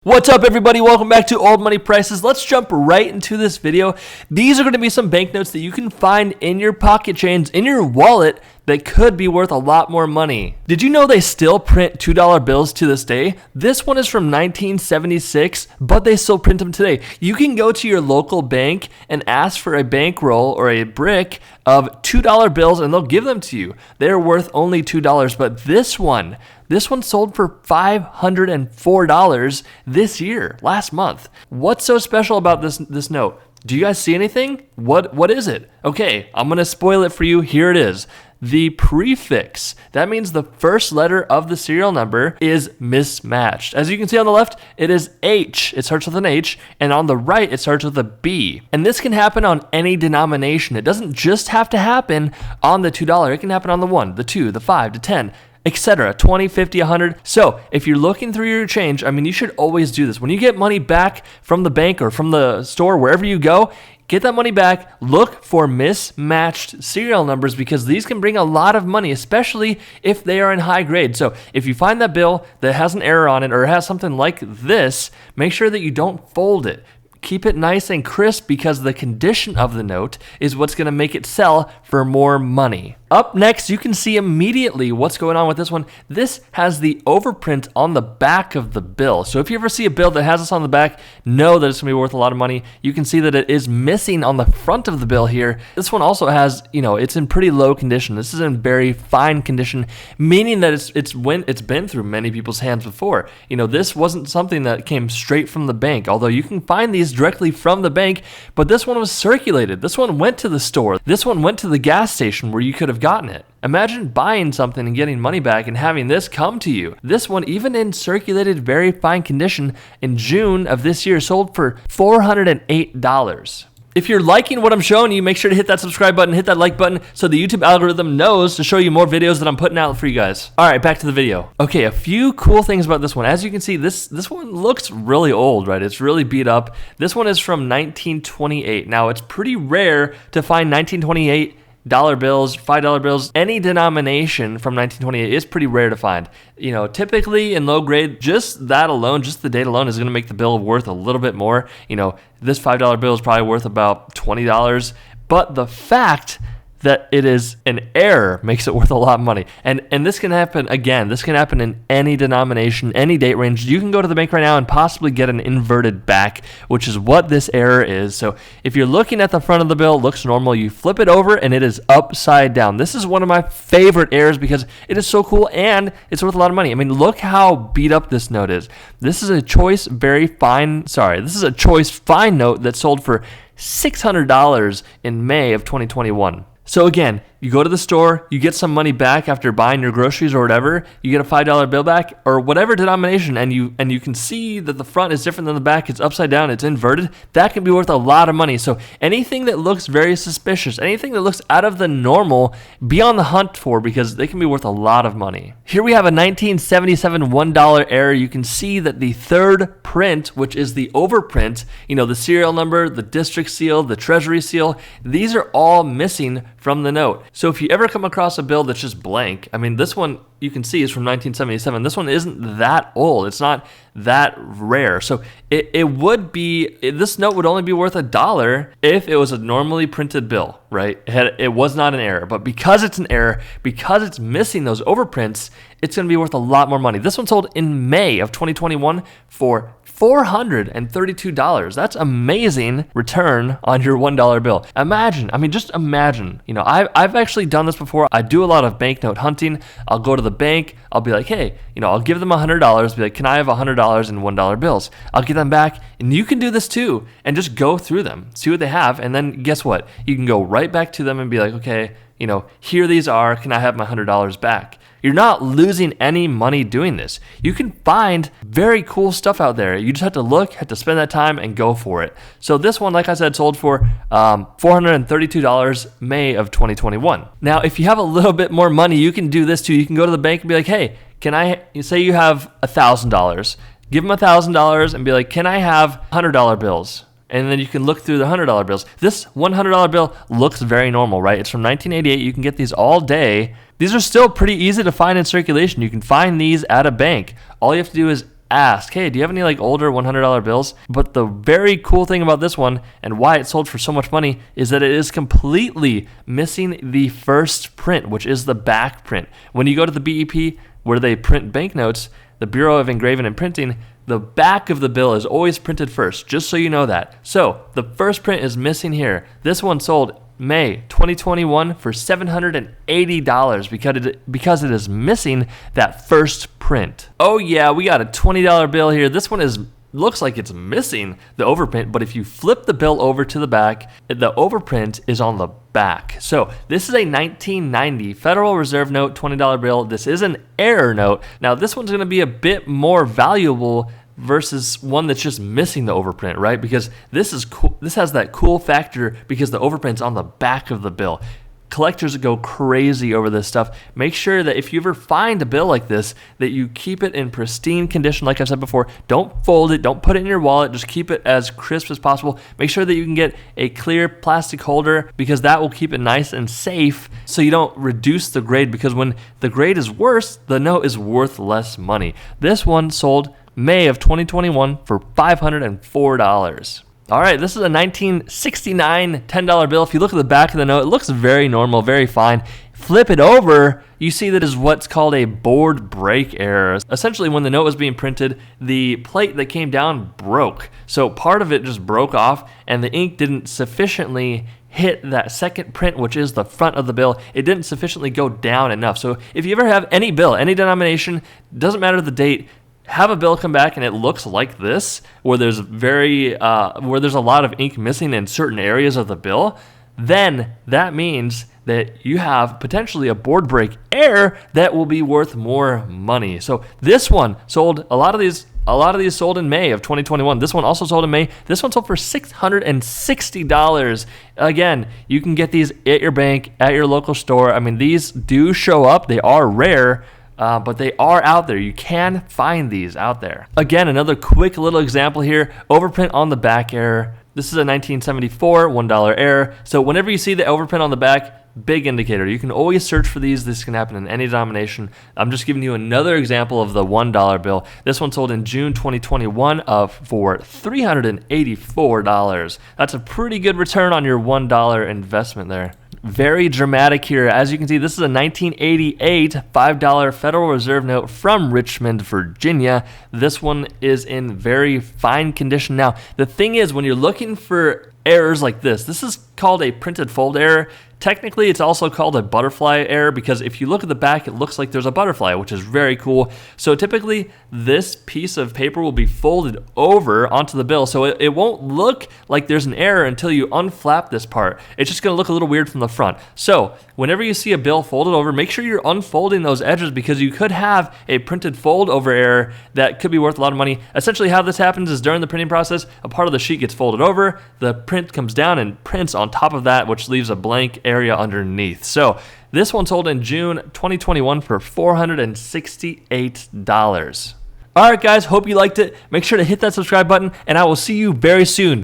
What's up, everybody? Welcome back to Old Money Prices. Let's jump right into this video. These are going to be some banknotes that you can find in your pocket chains, in your wallet, that could be worth a lot more money. Did you know they still print $2 bills to this day? This one is from 1976, but they still print them today. You can go to your local bank and ask for a bankroll or a brick of $2 bills and they'll give them to you. They're worth only $2, but this one sold for $504 this year, last month. What's so special about this note? Do you guys see anything? What is it? Okay, I'm going to spoil it for you. Here it is. The prefix, that means the first letter of the serial number, is mismatched. As you can see on the left, it is H. It starts with an H, and on the right, it starts with a B. And this can happen on any denomination. It doesn't just have to happen on the $2. It can happen on the 1, the 2, the 5, the 10, etc. 20, 50, 100. So if you're looking through your change, you should always do this. When you get money back from the bank or from the store, wherever you go, get that money back, look for mismatched serial numbers because these can bring a lot of money, especially if they are in high grade. So if you find that bill that has an error on it or has something like this, make sure that you don't fold it. Keep it nice and crisp because the condition of the note is what's going to make it sell for more money. Up next, you can see immediately what's going on with this one. This has the overprint on the back of the bill. So if you ever see a bill that has this on the back, know that it's going to be worth a lot of money. You can see that it is missing on the front of the bill here. This one also has, it's in pretty low condition. This is in very fine condition, meaning that it's been through many people's hands before. This wasn't something that came straight from the bank, although you can find these directly from the bank, but this one was circulated. This one went to the store. This one went to the gas station where you could have gotten it. Imagine buying something and getting money back and having this come to you. This one, even in circulated, very fine condition, in June of this year, sold for $408. If you're liking what I'm showing you, make sure to hit that subscribe button, hit that like button, so the YouTube algorithm knows to show you more videos that I'm putting out for you guys. All right, back to the video. Okay, a few cool things about this one. As you can see, this one looks really old, right? It's really beat up. This one is from 1928. Now, it's pretty rare to find 1928 dollar bills, $5 bills, any denomination from 1928 is pretty rare to find. Typically in low grade, just that alone, just the date alone is going to make the bill worth a little bit more. This $5 bill is probably worth about $20, but the fact that it is an error makes it worth a lot of money. And this can happen, again, this can happen in any denomination, any date range. You can go to the bank right now and possibly get an inverted back, which is what this error is. So if you're looking at the front of the bill, it looks normal. You flip it over and it is upside down. This is one of my favorite errors because it is so cool and it's worth a lot of money. Look how beat up this note is. This is a choice fine note that sold for $600 in May of 2021. So again, you go to the store, you get some money back after buying your groceries or whatever, you get a $5 bill back or whatever denomination, and you can see that the front is different than the back, it's upside down, it's inverted, that can be worth a lot of money. So anything that looks very suspicious, anything that looks out of the normal, be on the hunt for because they can be worth a lot of money. Here we have a 1977 $1 error. You can see that the third print, which is the overprint, the serial number, the district seal, the treasury seal, these are all missing from the note. So if you ever come across a bill that's just blank, this one you can see is from 1977. This one isn't that old. It's not that rare. So this note would only be worth $1 if it was a normally printed bill, right? It was not an error. But because it's an error, because it's missing those overprints, it's going to be worth a lot more money. This one sold in May of 2021 for $432. That's amazing return on your $1 bill. Just imagine, I've actually done this before. I do a lot of banknote hunting. I'll go to the bank. I'll be like, hey, I'll give them $100. Be like, can I have $100 in $1 bills? I'll get them back. And you can do this too and just go through them, see what they have. And then guess what? You can go right back to them and be like, okay, here these are. Can I have my $100 back? You're not losing any money doing this. You can find very cool stuff out there. You just have to look, have to spend that time and go for it. So this one, like I said, sold for $432 May of 2021. Now, if you have a little bit more money, you can do this too. You can go to the bank and be like, hey, say you have $1,000. Give them $1,000 and be like, can I have $100 bills? And then you can look through the $100 bills. This $100 bill looks very normal, right? It's from 1988. You can get these all day. These are still pretty easy to find in circulation. You can find these at a bank. All you have to do is ask, hey, do you have any like older $100 bills? But the very cool thing about this one and why it sold for so much money is that it is completely missing the first print, which is the back print. When you go to the BEP where they print banknotes, the Bureau of Engraving and Printing, the back of the bill is always printed first, just so you know that. So the first print is missing here. This one sold May 2021 for $780 because it is missing that first print. Oh yeah, we got a $20 bill here. This one looks like it's missing the overprint, but if you flip the bill over to the back, the overprint is on the back. So this is a 1990 Federal Reserve note, $20 bill. This is an error note. Now this one's gonna be a bit more valuable versus one that's just missing the overprint, right? Because this is cool. This has that cool factor because the overprint's on the back of the bill. Collectors go crazy over this stuff. Make sure that if you ever find a bill like this, that you keep it in pristine condition. Like I said before, don't fold it, don't put it in your wallet, just keep it as crisp as possible. Make sure that you can get a clear plastic holder because that will keep it nice and safe so you don't reduce the grade, because when the grade is worse, the note is worth less money. This one sold May of 2021 for $504. All right, this is a 1969 $10 bill. If you look at the back of the note, it looks very normal, very fine. Flip it over, you see that is what's called a board break error. Essentially, when the note was being printed, the plate that came down broke. So part of it just broke off, and the ink didn't sufficiently hit that second print, which is the front of the bill. It didn't sufficiently go down enough. So if you ever have any bill, any denomination, doesn't matter the date, have a bill come back and it looks like this, where there's a lot of ink missing in certain areas of the bill, then that means that you have potentially a board break error that will be worth more money. So this one sold, a lot of these sold in May of 2021. This one also sold in May. This one sold for $660. Again, you can get these at your bank, at your local store. I mean, these do show up. They are rare, but they are out there. You can find these out there. Again, another quick little example here. Overprint on the back error. This is a 1974 $1 error. So whenever you see the overprint on the back, big indicator. You can always search for these. This can happen in any denomination. I'm just giving you another example of the $1 bill. This one sold in June 2021 for $384. That's a pretty good return on your $1 investment there. Very dramatic here. As you can see, this is a 1988 $5 Federal Reserve note from Richmond, Virginia. This one is in very fine condition. Now, the thing is, when you're looking for errors like this is called a printed fold error. Technically, it's also called a butterfly error because if you look at the back, it looks like there's a butterfly, which is very cool. So typically, this piece of paper will be folded over onto the bill, so it won't look like there's an error until you unflap this part. It's just going to look a little weird from the front. So whenever you see a bill folded over, make sure you're unfolding those edges because you could have a printed fold over error that could be worth a lot of money. Essentially, how this happens is during the printing process, a part of the sheet gets folded over, the print comes down and prints on top of that, which leaves a blank area underneath. So this one sold in June 2021 for $468. All right, guys, hope you liked it. Make sure to hit that subscribe button, and I will see you very soon.